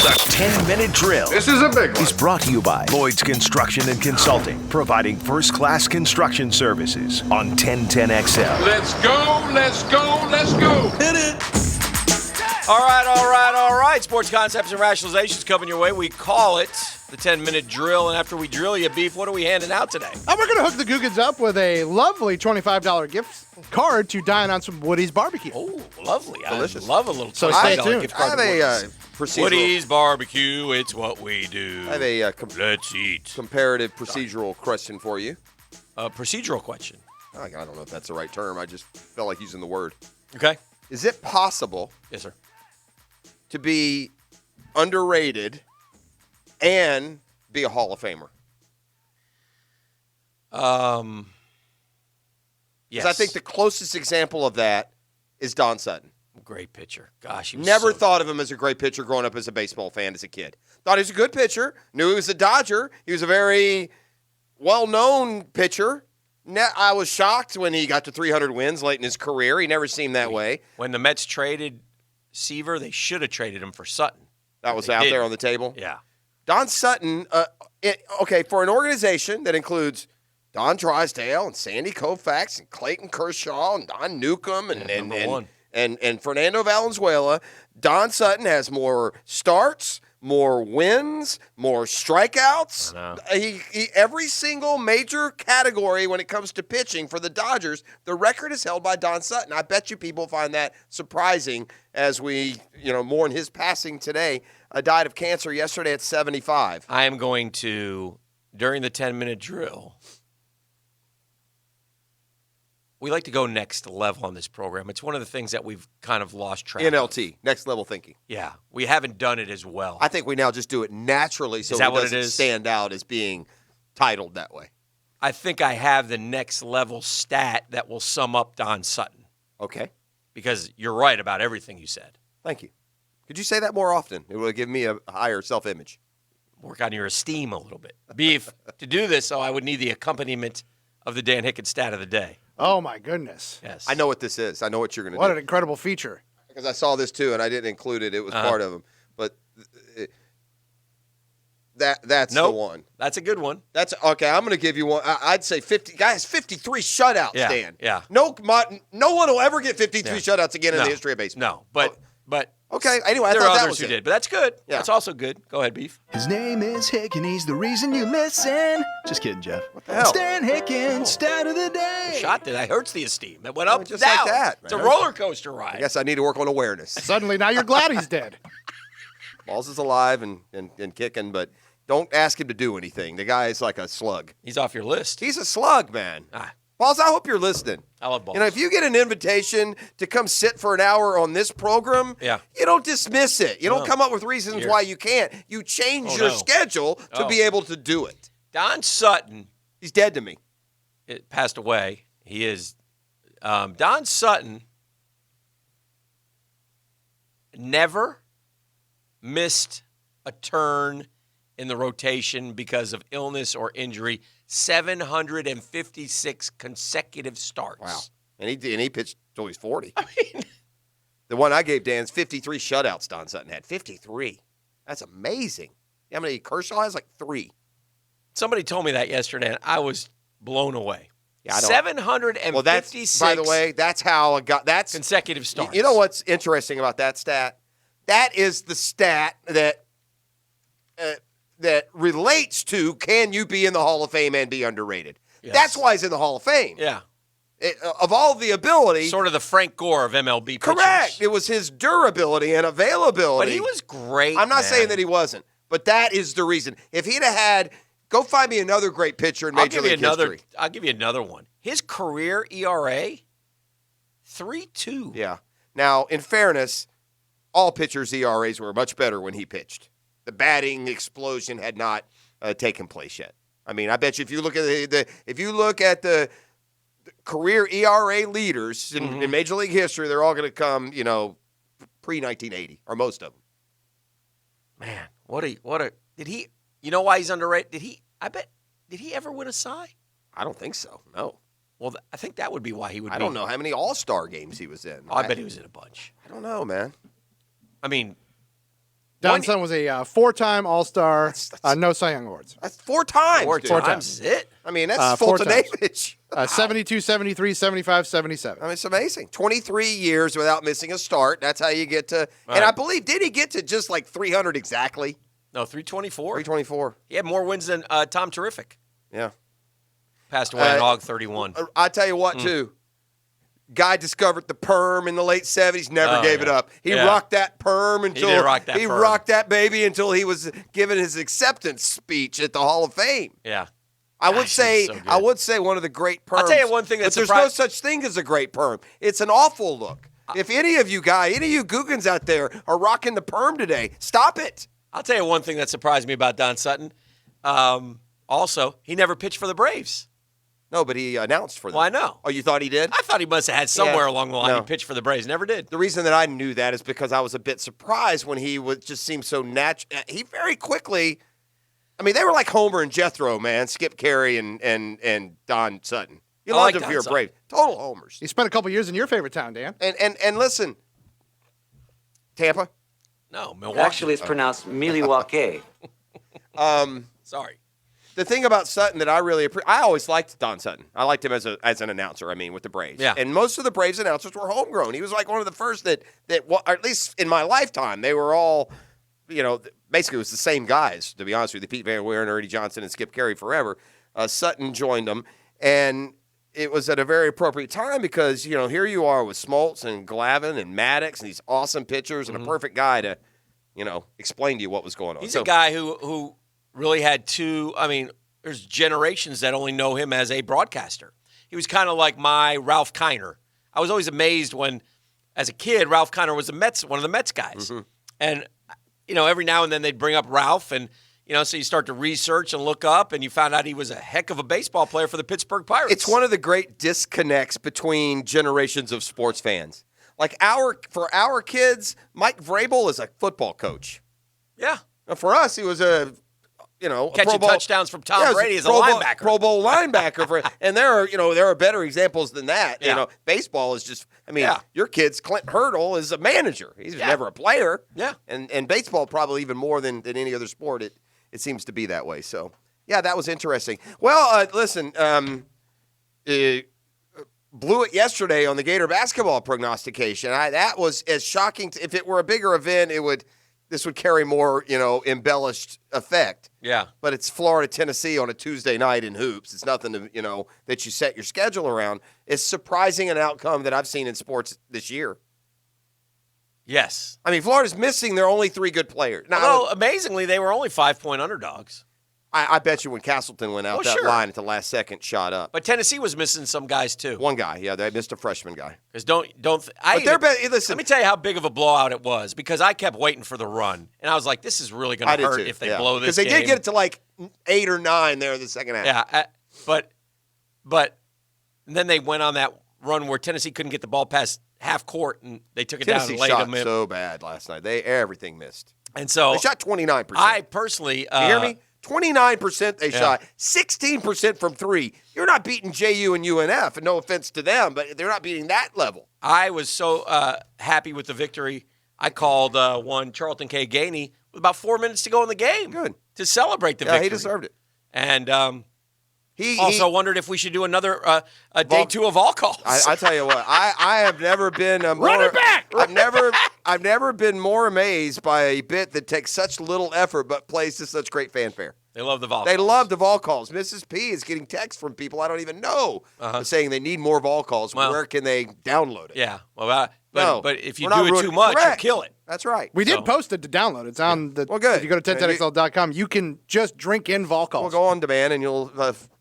The 10-minute drill. This is a big one. Is brought to you by Lloyd's Construction and Consulting, providing first-class construction services on 1010XL. Let's go, let's go, let's go. Hit it. All right. Sports concepts and rationalizations coming your way. We call it the 10-minute drill. And after we drill you, Beef, what are we handing out today? We're going to hook the Googans up with a lovely $25 gift card to dine on some Woody's barbecue. Oh, lovely. Delicious. I love a little So stay $25 tuned. gift I card. have to a procedural. Woody's barbecue, it's what we do. I have a Let's eat. comparative procedural question for you. A procedural question. I don't know if that's the right term. I just felt like using the word. Okay. Is it possible Yes, sir. to be underrated and be a Hall of Famer? Yes. 'Cause I think the closest example of that is Don Sutton. Great pitcher. Gosh, he was Never so thought of him as a great pitcher growing up as a baseball fan as a kid. Thought he was a good pitcher. Knew he was a Dodger. He was a very well-known pitcher. I was shocked when he got to 300 wins late in his career. He never seemed that way. When the Mets traded Seaver, they should have traded him for Sutton. That was They out did. there on the table. Yeah. Don Sutton, for an organization that includes Don Drysdale and Sandy Koufax and Clayton Kershaw and Don Newcomb number one. and Fernando Valenzuela, Don Sutton has more starts, more wins, more strikeouts. I know. He every single major category when it comes to pitching for the Dodgers, the record is held by Don Sutton. I bet you people find that surprising as we, mourn his passing today. Died of cancer yesterday at 75. I am going to, during the 10-minute drill, we like to go next level on this program. It's one of the things that we've kind of lost track of. NLT, next level thinking. Yeah, we haven't done it as well. I think we now just do it naturally so Is that it what it doesn't is? stand out as being titled that way. I think I have the next level stat that will sum up Don Sutton, Okay. because you're right about everything you said. Thank you. Could you say that more often? It would give me a higher self-image. Work on your esteem a little bit. Beef, to do this, so I would need the accompaniment of the Dan Hicken stat of the day. Oh, my goodness. Yes. I know what this is. I know what you're going to What do. an incredible feature. Because I saw this too, and I didn't include it. It was part of them. But that's Nope. the one. That's a good one. That's okay. I'm going to give you one. I'd say 50. Guy has 53 shutouts. Yeah, Dan. yeah. No one will ever get 53 Yeah. shutouts again in No, the history of baseball. No, but Okay. Anyway, I there thought are that others was who it. did. But that's good. Yeah. That's also good. Go ahead, Beef. His name is Hick, and he's the reason you listen. Just kidding, Jeff. What the hell? Stan Hicken, stat of the day. Shot that hurts the esteem. It went up just down. like that, It's a man. roller coaster ride. I guess I need to work on awareness. Suddenly, now you're glad he's dead. Balls is alive and kicking, but don't ask him to do anything. The guy is like a slug. He's off your list. He's a slug, man. Ah, Balls, I hope you're listening. I love balls. If you get an invitation to come sit for an hour on this program, Yeah. you don't dismiss it. You don't No. come up with reasons Here. why you can't. You change Oh, your no. schedule to Oh. be able to do it. Don Sutton He's dead to me. passed away. He is Don Sutton never missed a turn in the rotation because of illness or injury. 756 consecutive starts. Wow. And he pitched till he's 40. I mean, The one I gave Dan's 53 shutouts Don Sutton had. 53. That's amazing. How many Kershaw has? Like 3. somebody told me that yesterday, and I was blown away. Yeah, I don't- 756 Well, that's, by the way, that's how a guy, that's, consecutive starts. you know what's interesting about that stat? That is the stat that relates to can you be in the Hall of Fame and be underrated. Yes. That's why he's in the Hall of Fame. Yeah. Of all the ability, Sort of the Frank Gore of MLB pitchers. correct. It was his durability and availability. But he was great. I'm not man. saying that he wasn't, but that is the reason. If he'd have had, go find me another great pitcher in Major League history. I'll give you another one. His career ERA, 3.2. Yeah. Now, in fairness, all pitchers' ERAs were much better when he pitched. The batting explosion had not taken place yet. I mean, I bet you if you look at the career ERA leaders in Major League history, they're all going to come, pre-1980, or most of them. Man, did he, you know why he's underrated? Did he ever win a Cy? I don't think so. No. Well, I think that would be why he would I don't know how many All-Star games he was in. Oh, I bet he was in a bunch. I don't know, man. I mean, Don Sutton was a 4-time All-Star, no Cy Young Awards. That's 4 times. Four dude. times is it? I mean, that's 4 Fulton times. Davis. 72, 73, 75, 77. I mean, it's amazing. 23 years without missing a start. That's how you get to. Right. And I believe, did he get to just like 300 exactly? No, 324. 324. He had more wins than Tom Terrific. Yeah. Passed away on August 31. I tell you what, too. Guy discovered the perm in the late 70s, never gave it up. He rocked that perm until did rock that perm. rocked that baby until he was given his acceptance speech at the Hall of Fame. Yeah. I would Gosh, say he's so good. I would say one of the great perms. I'll tell you one thing but that's there's no such thing as a great perm. It's an awful look. If any of you Googans out there are rocking the perm today, stop it. I'll tell you one thing that surprised me about Don Sutton. Also, he never pitched for the Braves. No, but he announced for them. Well, I know. Oh, you thought he did? I thought he must have had somewhere Yeah. along the line No. he pitched for the Braves. Never did. The reason that I knew that is because I was a bit surprised when he would just seem so natural. He very quickly, I mean, they were like Homer and Jethro, man. Skip Carey and Don Sutton. You I loved like him Don for your Sutton. Braves. Total homers. He spent a couple years in your favorite town, Dan. And listen, Tampa. No, Milwaukee. Actually, it's pronounced Milwaukee. Sorry. The thing about Sutton that I really I always liked Don Sutton. I liked him as an announcer. I mean, with the Braves. Yeah. And most of the Braves announcers were homegrown. He was like one of the first that or at least in my lifetime, they were all, basically it was the same guys. To be honest with you, Pete Van Wieren, Ernie Johnson, and Skip Carey forever. Sutton joined them, and it was at a very appropriate time because here you are with Smoltz and Glavine and Maddox and these awesome pitchers and a perfect guy to, explain to you what was going on. He's a guy who really had two. I mean, there's generations that only know him as a broadcaster. He was kind of like my Ralph Kiner. I was always amazed when, as a kid, Ralph Kiner was one of the Mets guys. Mm-hmm. And, every now and then they'd bring up Ralph, and, so you start to research and look up, and you found out he was a heck of a baseball player for the Pittsburgh Pirates. It's one of the great disconnects between generations of sports fans. Like for our kids, Mike Vrabel is a football coach. Yeah. Now, for us, he was a Catching Pro Bowl, touchdowns from Tom Brady as a linebacker. Pro Bowl linebacker. And there are better examples than that. Yeah. Baseball is just, your kid's Clint Hurdle is a manager. He's never a player. Yeah. And baseball probably even more than any other sport. It seems to be that way. So, yeah, that was interesting. Well, listen, blew it yesterday on the Gator basketball prognostication. That was as shocking. If it were a bigger event, this would carry more, embellished effect. Yeah. But it's Florida, Tennessee on a Tuesday night in hoops. It's nothing to, that you set your schedule around. It's surprising an outcome that I've seen in sports this year. Yes. I mean, Florida's missing their only 3 good players. Now, Although, amazingly, they were only 5-point underdogs. I bet you when Castleton went out, sure. line at the last second shot up. But Tennessee was missing some guys, too. One guy, yeah, they missed a freshman guy. Because listen, let me tell you how big of a blowout it was, because I kept waiting for the run, and I was like, this is really going to hurt if they blow this game. Because they did get it to like 8 or 9 there in the second half. Yeah, but then they went on that run where Tennessee couldn't get the ball past half court, and they took it Tennessee down and laid shot them in. so bad last night. Everything missed. And so They shot 29%. I personally, you hear me? 29% they shot, 16% from 3. You're not beating JU and UNF, and no offense to them, but they're not beating that level. I was so happy with the victory. I called one Charlton K. Gainey with about 4 minutes to go in the game. Good. To celebrate the victory. Yeah, he deserved it. And He also wondered if we should do another day 2 of all calls. I tell you what, I have never been more, Run it back! I've never been more amazed by a bit that takes such little effort but plays to such great fanfare. They love the vol. They love the vol calls. Mrs. P is getting texts from people I don't even know saying they need more vol calls. Well, where can they download it? Yeah. Well, but if you we're not do it ruining- too much, Correct. you kill it. That's right. We did post it to download. It's on the. Well, good. If you go to 1010XL.com, you can just drink in vol calls. We'll go on demand and you'll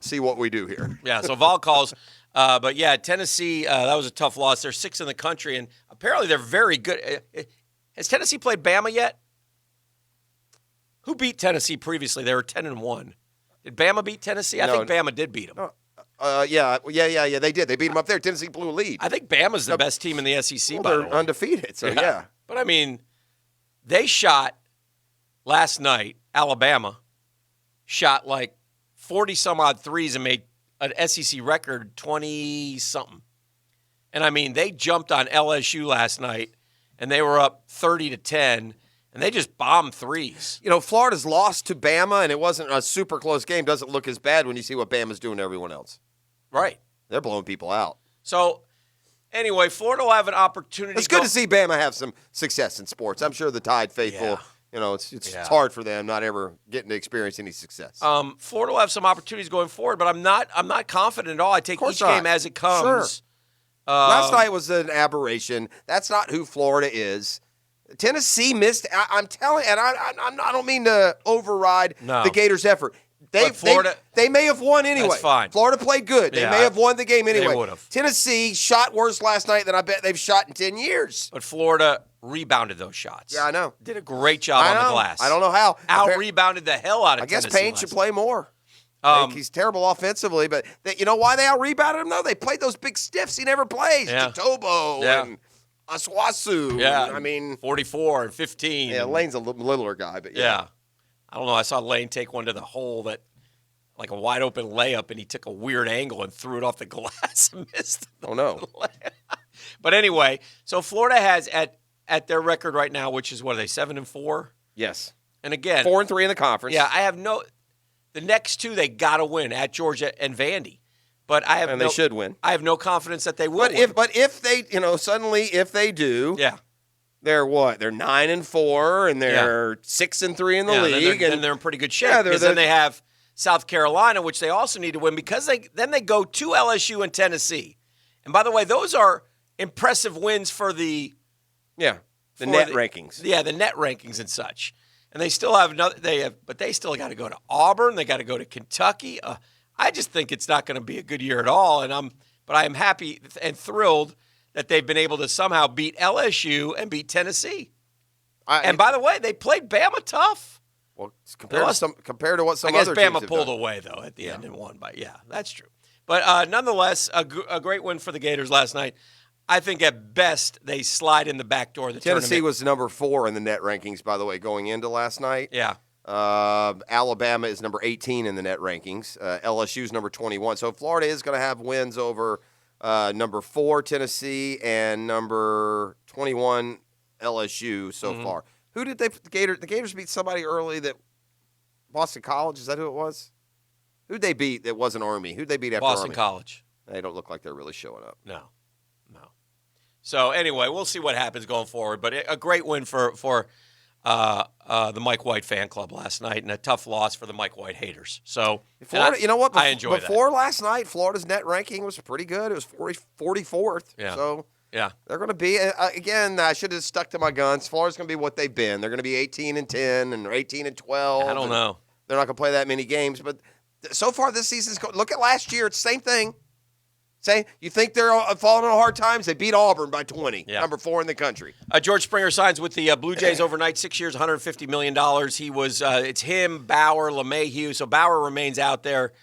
see what we do here. Yeah, so vol calls. But, yeah, Tennessee, that was a tough loss. They're 6th in the country, and apparently they're very good. Has Tennessee played Bama yet? Who beat Tennessee previously? They were 10-1. Did Bama beat Tennessee? I think Bama did beat them. Yeah, they did. They beat them up there. Tennessee blew a lead. I think Bama's the best team in the SEC, by the They're way. undefeated, so yeah. But, I mean, they shot last night, Alabama shot like 40-some-odd threes and made an SEC record 20-something. And, I mean, they jumped on LSU last night, and they were up 30-10, and And they just bombed threes. You know, Florida's lost to Bama, and it wasn't a super close game. Doesn't look as bad when you see what Bama's doing to everyone else. Right. They're blowing people out. So, anyway, Florida will have an opportunity. It's good to see Bama have some success in sports. I'm sure the Tide faithful, it's hard for them not ever getting to experience any success. Florida will have some opportunities going forward, but I'm not confident at all. I take each game as it comes. Sure. Last night was an aberration. That's not who Florida is. Tennessee missed. I'm telling, and I don't mean to override the Gators' effort. They may have won anyway. That's fine. Florida played good. They may have won the game anyway. They would have. Tennessee shot worse last night than I bet they've shot in 10 years. But Florida rebounded those shots. Yeah, I know. Did a great job on the glass. I don't know how. Out-rebounded the hell out of Tennessee. I guess Payne should play more. He's terrible offensively, but you know why they out-rebounded him, though? They played those big stiffs he never plays. Yeah. Jatobo and Aswasu. Yeah. I mean, 44 and 15. Yeah, Lane's a littler guy, but yeah. I don't know. I saw Lane take one to the hole that, like a wide open layup, and he took a weird angle and threw it off the glass and missed. Oh, no. But anyway, so Florida has at their record right now, which is, what are they, 7-4? Yes. And again, 4-3 in the conference. Yeah, I have the next two they got to win at Georgia and Vandy. But I have they should win. I have no confidence that they will. But if they, suddenly if they do, they're what? They're 9-4 and they're 6-3 in the league, and they're in pretty good shape. Because then they have South Carolina, which they also need to win, because they go to LSU and Tennessee. And by the way, those are impressive wins for the net rankings. Yeah, the net rankings and such. And they still have but they still got to go to Auburn. They got to go to Kentucky. I just think it's not going to be a good year at all. But I am happy and thrilled that they've been able to somehow beat LSU and beat Tennessee. And by the way, they played Bama tough. Well, compared to what some I guess other teams Bama have pulled done. away though at the end and won. But yeah, that's true. But nonetheless, a great win for the Gators last night. I think at best they slide in the back door of the Tennessee tournament. was number 4 in the net rankings, by the way, going into last night. Yeah. Alabama is number 18 in the net rankings. LSU is number 21. So Florida is going to have wins over number 4 Tennessee and number 21 LSU so far. Who did the Gators beat somebody early that Boston College? Is that who it was? Who'd they beat that wasn't Army? Who'd they beat after Boston Army? College. They don't look like they're really showing up. No. So anyway, we'll see what happens going forward. But a great win for the Mike White fan club last night, and a tough loss for the Mike White haters. So Florida, you know what? I enjoy that. Before last night, Florida's net ranking was pretty good. It was 44th. Yeah. So yeah, they're going to be again. I should have stuck to my guns. Florida's going to be what they've been. They're going to be 18-10 and 18-12. I don't know. They're not going to play that many games, but so far this season's look at last year. It's the same thing. Say you think they're falling on hard times? They beat Auburn by 20, number 4 in the country. George Springer signs with the Blue Jays overnight, 6 years, $150 million. He was it's him, Bauer, LeMahieu. So Bauer remains out there.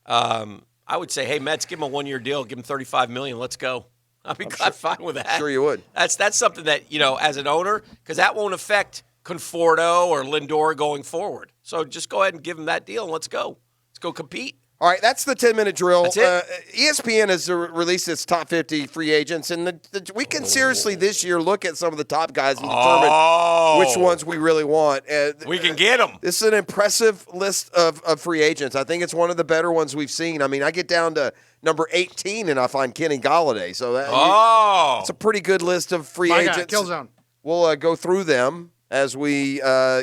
I would say, hey Mets, give him a 1-year deal, give him $35 million. Let's go. I'd be fine with that. Sure you would. That's something that as an owner, because that won't affect Conforto or Lindor going forward. So just go ahead and give him that deal and let's go. Let's go compete. All right, that's the 10-minute drill. That's it. ESPN has released its top 50 free agents, and we can seriously this year look at some of the top guys and determine which ones we really want. We can get them. This is an impressive list of free agents. I think it's one of the better ones we've seen. I mean, I get down to number 18, and I find Kenny Golladay. So it's a pretty good list of free agents. Killzone. We'll go through them as we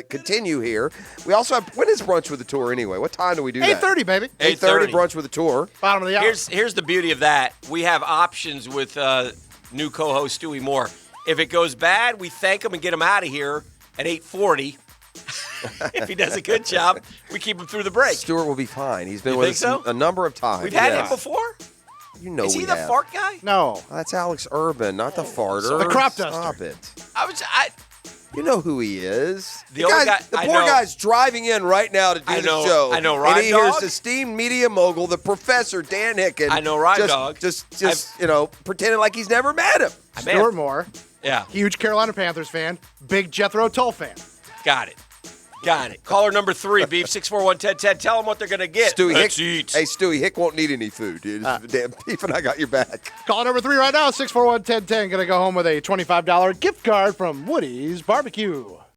continue here. We also have, when is Brunch with the Tour anyway? What time do we do that? 8:30, baby. 8:30 Brunch with the Tour. Bottom of the hour. Here's the beauty of that. We have options with new co-host Stewie Moore. If it goes bad, we thank him and get him out of here at 8:40. If he does a good job, we keep him through the break. Stuart will be fine. He's been You with think us so? a number of times. We've had him before? You know Is he we the have. fart guy? No. That's Alex Urban, not the farter. The crop duster. Stop it. You know who he is. The old guy- The I poor know. guy's driving in right now to do I know- the show. I know, And Rhyme he hears Dog. esteemed media mogul, the professor, Dan Hicken. I know Rhyme Dog. Just pretending like he's never met him. Stuart Moore, Yeah, huge Carolina Panthers fan, big Jethro Tull fan. got it. Caller number 3, Beef, 641-1010. Tell them what they're going to get. Stewie Let's Hick, eat. Hey, Stewie, Hick won't need any food, dude. Damn Beef and I got your back. Call number 3 right now, 641-1010. Going to go home with a $25 gift card from Woody's Barbecue.